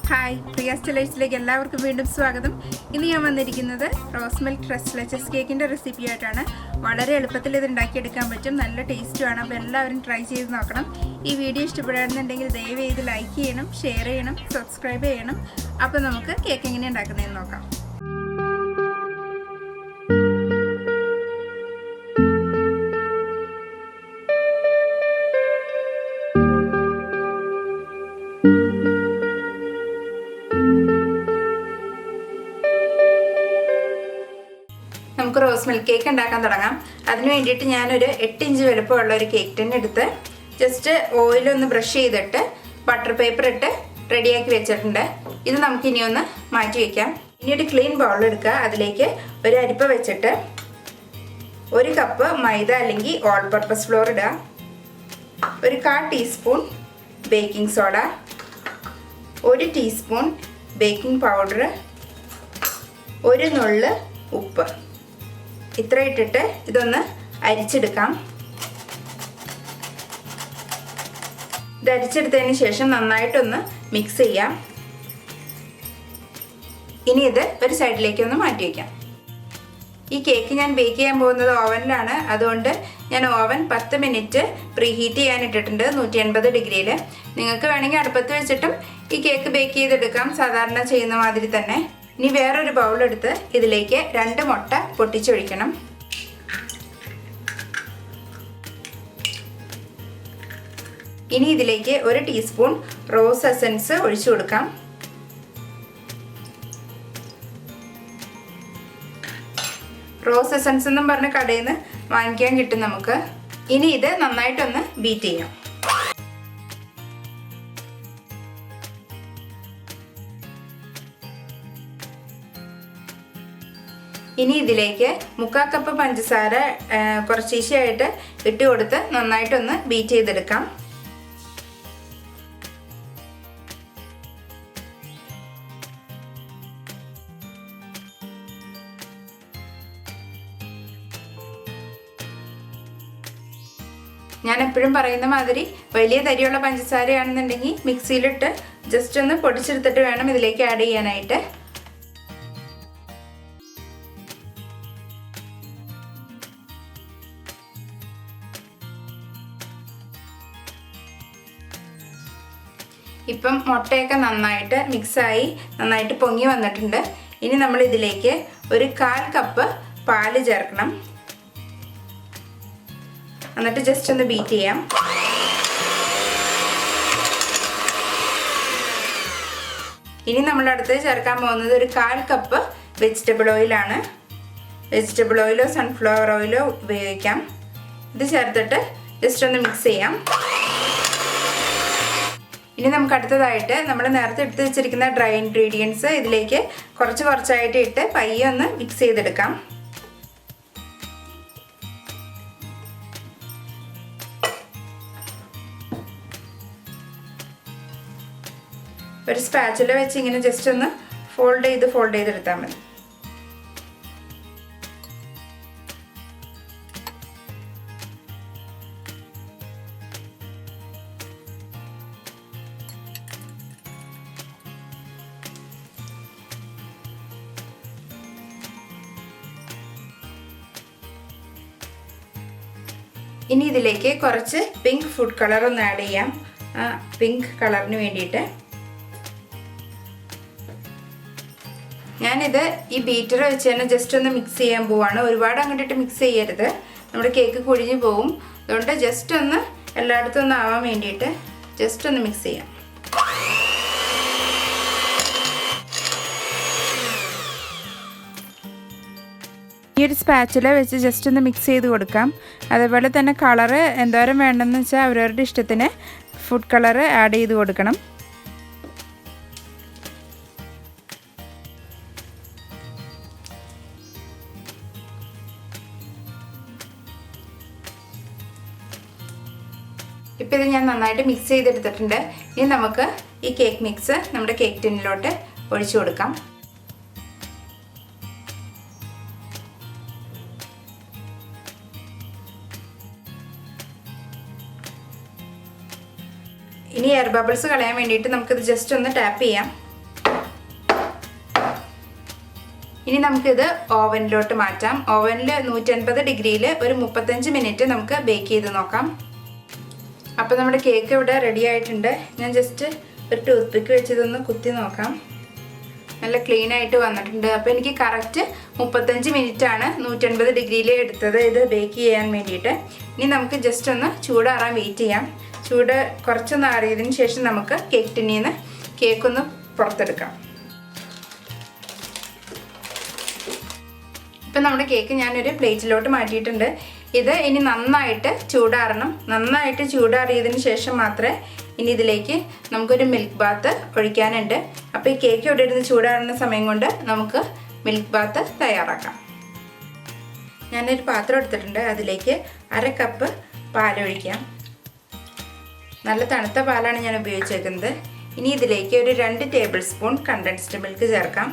Hi, Priya's ഡെലൈറ്റ്സിലേക്ക് എല്ലാവർക്കും വീണ്ടും സ്വാഗതം. ഇന്ന് ഞാൻ വന്നിരിക്കുന്നത് റോസ് മിൽക്ക് ട്രസ്റ്റ് ലെച്ചസ് കേക്കിൻ്റെ റെസിപ്പിയായിട്ടാണ്. വളരെ എളുപ്പത്തിൽ ഇത് ഉണ്ടാക്കിയെടുക്കാൻ പറ്റും, നല്ല ടേസ്റ്റുമാണ്. അപ്പോൾ എല്ലാവരും ട്രൈ ചെയ്ത് നോക്കണം. ഈ വീഡിയോ ഇഷ്ടപ്പെടുകയാണെന്നുണ്ടെങ്കിൽ ദയവ് ചെയ്ത് ലൈക്ക് ചെയ്യണം, ഷെയർ ചെയ്യണം, സബ്സ്ക്രൈബ് ചെയ്യണം. അപ്പോൾ നമുക്ക് കേക്ക് എങ്ങനെ ഉണ്ടാക്കുന്നതെന്ന് നോക്കാം. നമുക്ക് റോസ് മിൽക്ക് കേക്ക് ഉണ്ടാക്കാൻ തുടങ്ങാം. അതിന് വേണ്ടിയിട്ട് ഞാനൊരു 8 ഇഞ്ച് വലുപ്പമുള്ള ഒരു കേക്ക് ടിൻ എടുത്ത് ജസ്റ്റ് ഓയിലൊന്ന് ബ്രഷ് ചെയ്തിട്ട് ബട്ടർ പേപ്പർ ഇട്ട് റെഡിയാക്കി വെച്ചിട്ടുണ്ട്. ഇത് നമുക്ക് ഇനി ഒന്ന് മാറ്റി വയ്ക്കാം. ഇനി ഒരു ക്ലീൻ ബൗൾ എടുക്കുക. അതിലേക്ക് ഒരു അരിപ്പ വെച്ചിട്ട് 1 കപ്പ് മൈദ അല്ലെങ്കിൽ ഓൾ പർപ്പസ് ഫ്ലോർ ഇടുക, ഒരു 1/4 teaspoon baking soda, 1 teaspoon baking powder, ഒരു നുള്ള് ഉപ്പ്, ഇത്ര ഇട്ടിട്ട് ഇതൊന്ന് അരിച്ചെടുക്കാം. ഇത് അരിച്ചെടുത്തതിന് ശേഷം നന്നായിട്ടൊന്ന് മിക്സ് ചെയ്യാം. ഇനി ഇത് ഒരു സൈഡിലേക്ക് ഒന്ന് മാറ്റി വയ്ക്കാം. ഈ കേക്ക് ഞാൻ ബേക്ക് ചെയ്യാൻ പോകുന്നത് ഓവനിലാണ്. അതുകൊണ്ട് ഞാൻ ഓവൻ 10 മിനിറ്റ് പ്രീ ഹീറ്റ് ചെയ്യാൻ ഇട്ടിട്ടുണ്ട് 180 ഡിഗ്രിയിൽ. നിങ്ങൾക്ക് വേണമെങ്കിൽ അടുപ്പത്ത് വെച്ചിട്ടും ഈ കേക്ക് ബേക്ക് ചെയ്തെടുക്കാം, സാധാരണ ചെയ്യുന്ന മാതിരി തന്നെ. ഇനി വേറൊരു ബൗൾ എടുത്ത് ഇതിലേക്ക് 2 മുട്ട പൊട്ടിച്ചൊഴിക്കണം. ഇനി ഇതിലേക്ക് 1 ടീസ്പൂൺ റോസ് എസൻസ് ഒഴിച്ചു കൊടുക്കാം. റോസ് എസൻസ് എന്നും പറഞ്ഞ് കടയിൽ നിന്ന് വാങ്ങിക്കാൻ കിട്ടും നമുക്ക്. ഇനി ഇത് നന്നായിട്ടൊന്ന് ബീറ്റ് ചെയ്യാം. ഇനി ഇതിലേക്ക് 1/4 കപ്പ് പഞ്ചസാര കുറച്ചീശയായിട്ട് ഇട്ട് കൊടുത്ത് നന്നായിട്ടൊന്ന് ബീറ്റ് ചെയ്തെടുക്കാം. ഞാൻ എപ്പോഴും പറയുന്ന മാതിരി വലിയ തരിയുള്ള പഞ്ചസാരയാണെന്നുണ്ടെങ്കിൽ മിക്സിയിലിട്ട് ജസ്റ്റ് ഒന്ന് പൊടിച്ചെടുത്തിട്ട് വേണം ഇതിലേക്ക് ആഡ് ചെയ്യാനായിട്ട്. ഇപ്പം മുട്ടയൊക്കെ നന്നായിട്ട് മിക്സായി നന്നായിട്ട് പൊങ്ങി വന്നിട്ടുണ്ട്. ഇനി നമ്മൾ ഇതിലേക്ക് ഒരു 1/4 കപ്പ് പാല് ചേർക്കണം. എന്നിട്ട് ജസ്റ്റ് ഒന്ന് ബീറ്റ് ചെയ്യാം. ഇനി നമ്മൾ അടുത്ത് ചേർക്കാൻ പോകുന്നത് ഒരു 1/4 കപ്പ് വെജിറ്റബിൾ ഓയിലാണ്. വെജിറ്റബിൾ ഓയിലോ സൺഫ്ലവർ ഓയിലോ ഉപയോഗിക്കാം. ഇത് ചേർത്തിട്ട് ജസ്റ്റ് ഒന്ന് മിക്സ് ചെയ്യാം. ഇനി നമുക്ക് അടുത്തതായിട്ട് നമ്മൾ നേരത്തെ എടുത്ത് വെച്ചിരിക്കുന്ന ഡ്രൈ ഇൻഗ്രീഡിയൻസ് ഇതിലേക്ക് കുറച്ചായിട്ട് ഇട്ട് പയ്യെ ഒന്ന് മിക്സ് ചെയ്തെടുക്കാം. ഒരു സ്പാച്ചുല വെച്ച് ഇങ്ങനെ ജസ്റ്റ് ഒന്ന് ഫോൾഡ് ചെയ്തെടുത്താൽ മതി. ഇനി ഇതിലേക്ക് കുറച്ച് പിങ്ക് ഫുഡ് കളർ ഒന്ന് ആഡ് ചെയ്യാം. പിങ്ക് കളറിന് വേണ്ടിയിട്ട് ഞാനിത് ഈ ബീറ്റർ വെച്ച് തന്നെ ജസ്റ്റ് ഒന്ന് മിക്സ് ചെയ്യാൻ പോവാണ്. ഒരുപാട് അങ്ങോട്ടിട്ട് മിക്സ് ചെയ്യരുത്, നമ്മുടെ കേക്ക് കുഴിഞ്ഞു പോവും. അതുകൊണ്ട് ജസ്റ്റ് ഒന്ന് എല്ലായിടത്തും ഒന്ന് ആവാൻ വേണ്ടിയിട്ട് ജസ്റ്റ് ഒന്ന് മിക്സ് ചെയ്യാം. ഈ ഒരു സ്പാച്ചുല വെച്ച് ജസ്റ്റ് ഒന്ന് മിക്സ് ചെയ്ത് കൊടുക്കാം. അതേപോലെ തന്നെ കളറ് എന്തോരം വേണ്ടെന്ന് വെച്ചാൽ അവരവരുടെ ഇഷ്ടത്തിന് ഫുഡ് കളറ് ആഡ് ചെയ്ത് കൊടുക്കണം. ഇപ്പോൾ ഇത് ഞാൻ നന്നായിട്ട് മിക്സ് ചെയ്തെടുത്തിട്ടുണ്ട്. ഇനി നമുക്ക് ഈ കേക്ക് മിക്സ് നമ്മുടെ കേക്ക് ടിന്നിലോട്ട് ഒഴിച്ചു കൊടുക്കാം. ഇനി എയർ ബബിൾസ് കളയാൻ വേണ്ടിയിട്ട് നമുക്കിത് ജസ്റ്റ് ഒന്ന് ടാപ്പ് ചെയ്യാം. ഇനി നമുക്കിത് ഓവനിലോട്ട് മാറ്റാം. ഓവനിൽ 150 ഡിഗ്രിയിൽ ഒരു 35 മിനിറ്റ് നമുക്ക് ബേക്ക് ചെയ്ത് നോക്കാം. അപ്പോൾ നമ്മുടെ കേക്ക് ഇവിടെ റെഡി ആയിട്ടുണ്ട്. ഞാൻ ജസ്റ്റ് ഒരു ടൂത്ത് പിക്ക് വെച്ച് ഇതൊന്ന് കുത്തി നോക്കാം. നല്ല ക്ലീൻ ആയിട്ട് വന്നിട്ടുണ്ട്. അപ്പോൾ എനിക്ക് കറക്റ്റ് 35 മിനിറ്റാണ് 150 ഡിഗ്രിയിൽ എടുത്തത് ഇത് ബേക്ക് ചെയ്യാൻ വേണ്ടിയിട്ട്. ഇനി നമുക്ക് ജസ്റ്റ് ഒന്ന് ചൂടാറാൻ വെയിറ്റ് ചെയ്യാം. ചൂട് കുറച്ചൊന്ന് ആറിയതിന് ശേഷം നമുക്ക് കേക്ക് ടിന്നിൽ നിന്ന് കേക്കൊന്ന് പുറത്തെടുക്കാം. ഇപ്പം നമ്മുടെ കേക്ക് ഞാനൊരു പ്ലേറ്റിലോട്ട് മാറ്റിയിട്ടുണ്ട്. ഇത് ഇനി നന്നായിട്ട് ചൂടാറണം. നന്നായിട്ട് ചൂടാറിയതിന് ശേഷം മാത്രമേ ഇനി ഇതിലേക്ക് നമുക്കൊരു മിൽക്ക് ബാത്ത് ഒഴിക്കാനുണ്ട്. അപ്പോൾ ഈ കേക്ക് ഇവിടെ ഇരുന്ന് ചൂടാറുന്ന സമയം കൊണ്ട് നമുക്ക് മിൽക്ക് ബാത്ത് തയ്യാറാക്കാം. ഞാനൊരു പാത്രം എടുത്തിട്ടുണ്ട്. അതിലേക്ക് 1/2 കപ്പ് പാലൊഴിക്കാം. നല്ല തണുത്ത പാലാണ് ഞാൻ ഉപയോഗിച്ചേക്കുന്നത്. ഇനി ഇതിലേക്ക് ഒരു 2 ടേബിൾ സ്പൂൺ കണ്ടൻസ്ഡ് മിൽക്ക് ചേർക്കാം.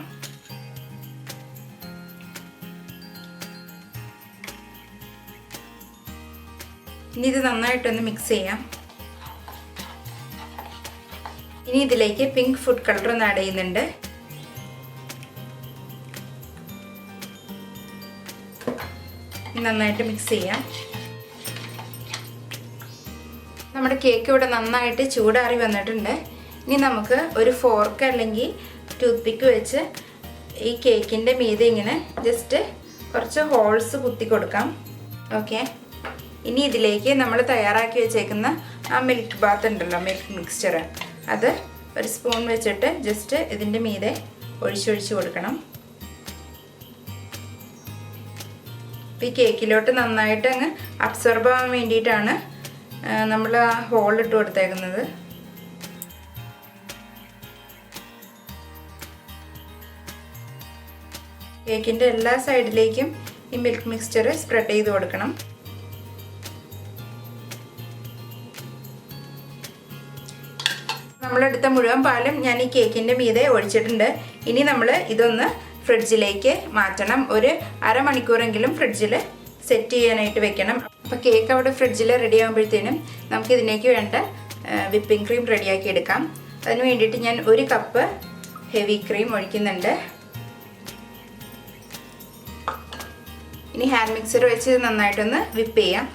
ഇനി ഇത് നന്നായിട്ടൊന്ന് മിക്സ് ചെയ്യാം. ഇനി ഇതിലേക്ക് പിങ്ക് ഫുഡ് കളർ ഒന്ന് ആഡ് ചെയ്യുന്നുണ്ട്. നന്നായിട്ട് മിക്സ് ചെയ്യാം. നമ്മുടെ കേക്ക് ഇവിടെ നന്നായിട്ട് ചൂടാറി വന്നിട്ടുണ്ട്. ഇനി നമുക്ക് ഒരു ഫോർക്ക് അല്ലെങ്കിൽ ടൂത്ത് പിക്ക് വെച്ച് ഈ കേക്കിൻ്റെ മീതെ ഇങ്ങനെ ജസ്റ്റ് കുറച്ച് ഹോൾസ് കുത്തി കൊടുക്കാം. ഓക്കെ. ഇനി ഇതിലേക്ക് നമ്മൾ തയ്യാറാക്കി വെച്ചേക്കുന്ന ആ മിൽക്ക് ബാത്ത് ഉണ്ടല്ലോ, മിൽക്ക് മിക്സ്ചർ, അത് ഒരു സ്പൂൺ വെച്ചിട്ട് ജസ്റ്റ് ഇതിൻ്റെ മീതെ ഒഴിച്ചൊഴിച്ച് കൊടുക്കണം. ഈ കേക്കിലോട്ട് നന്നായിട്ട് അങ്ങ് അബ്സോർബ് ആവാൻ വേണ്ടിയിട്ടാണ് നമ്മൾ ആ ഹോൾ ഇട്ട് കൊടുത്തേക്കുന്നത്. കേക്കിൻ്റെ എല്ലാ സൈഡിലേക്കും ഈ മിൽക്ക് മിക്സ്ചർ സ്പ്രെഡ് ചെയ്ത് കൊടുക്കണം. നമ്മളെടുത്ത മുഴുവൻ പാലും ഞാൻ ഈ കേക്കിൻ്റെ മീതെ ഒഴിച്ചിട്ടുണ്ട്. ഇനി നമ്മൾ ഇതൊന്ന് ഫ്രിഡ്ജിലേക്ക് മാറ്റണം. ഒരു അരമണിക്കൂറെങ്കിലും ഫ്രിഡ്ജിൽ സെറ്റ് ചെയ്യാനായിട്ട് വെക്കണം. അപ്പോൾ കേക്ക് അവിടെ ഫ്രിഡ്ജിൽ റെഡി ആകുമ്പോഴത്തേനും നമുക്ക് ഇതിലേക്ക് വേണ്ട വിപ്പിംഗ് ക്രീം റെഡിയാക്കി എടുക്കാം. അതിന് വേണ്ടിയിട്ട് ഞാൻ 1 കപ്പ് ഹെവി ക്രീം ഒഴിക്കുന്നുണ്ട്. ഇനി ഹാൻഡ് മിക്സർ വെച്ച് നന്നായിട്ടൊന്ന് വിപ്പ് ചെയ്യാം.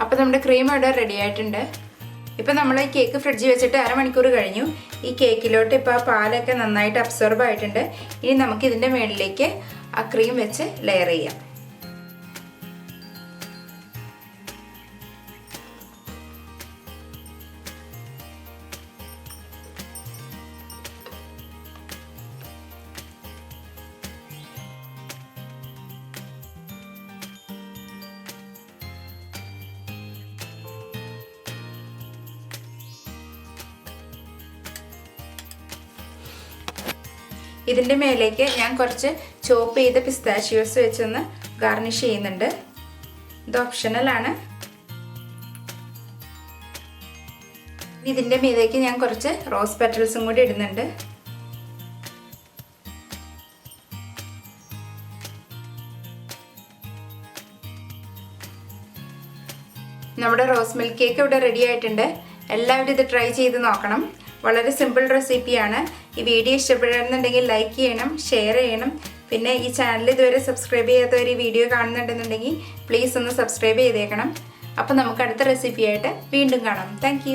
അപ്പോൾ നമ്മുടെ ക്രീം ഇവിടെ റെഡി ആയിട്ടുണ്ട്. ഇപ്പോൾ നമ്മൾ ഈ കേക്ക് ഫ്രിഡ്ജിൽ വെച്ചിട്ട് അരമണിക്കൂർ കഴിഞ്ഞു. ഈ കേക്കിലോട്ട് ഇപ്പോൾ ആ പാലൊക്കെ നന്നായിട്ട് അബ്സോർബ് ആയിട്ടുണ്ട്. ഇനി നമുക്ക് ഇതിൻ്റെ മുകളിലേക്ക് ആ ക്രീം വെച്ച് ലെയർ ചെയ്യാം. ഇതിൻ്റെ മേലേക്ക് ഞാൻ കുറച്ച് ചോപ്പ് ചെയ്ത പിസ്താച്ചിയോസ് വെച്ചൊന്ന് ഗാർണിഷ് ചെയ്യുന്നുണ്ട്. ഇത് ഓപ്ഷണലാണ്. ഇതിൻ്റെ മീതേക്ക് ഞാൻ കുറച്ച് റോസ് പെറ്റൽസും കൂടി ഇടുന്നുണ്ട്. നമ്മുടെ റോസ് മിൽക്ക് കേക്ക് ഇവിടെ റെഡി ആയിട്ടുണ്ട്. എല്ലാവരും ഇത് ട്രൈ ചെയ്ത് നോക്കണം. വളരെ സിമ്പിൾ റെസിപ്പിയാണ്. ഈ വീഡിയോ ഇഷ്ടപ്പെടുന്നുണ്ടെങ്കിൽ ലൈക്ക് ചെയ്യണം, ഷെയർ ചെയ്യണം. പിന്നെ ഈ ചാനൽ ഇതുവരെ സബ്സ്ക്രൈബ് ചെയ്യാത്തവർ ഈ വീഡിയോ കാണുന്നുണ്ടെന്നുണ്ടെങ്കിൽ പ്ലീസ് ഒന്ന് സബ്സ്ക്രൈബ് ചെയ്തേക്കണം. അപ്പോൾ നമുക്ക് അടുത്ത റെസിപ്പിയായിട്ട് വീണ്ടും കാണാം. താങ്ക്